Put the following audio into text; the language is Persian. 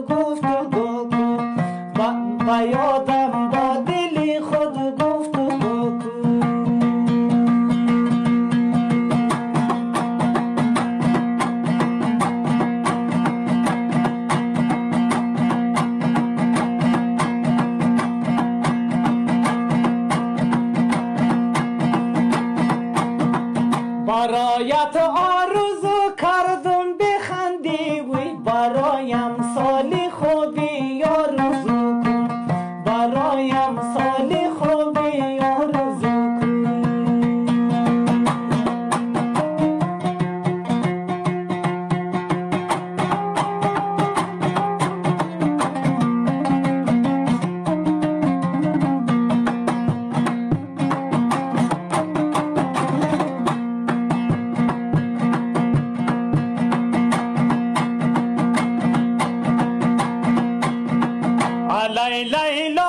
گفتگو کن و یادم با دل خود گفتگو کن. برایت آرزو کردم بخندی وی برایم سال خوبی آرزو کن برایم سال خوبی آرزو کن. Lay lay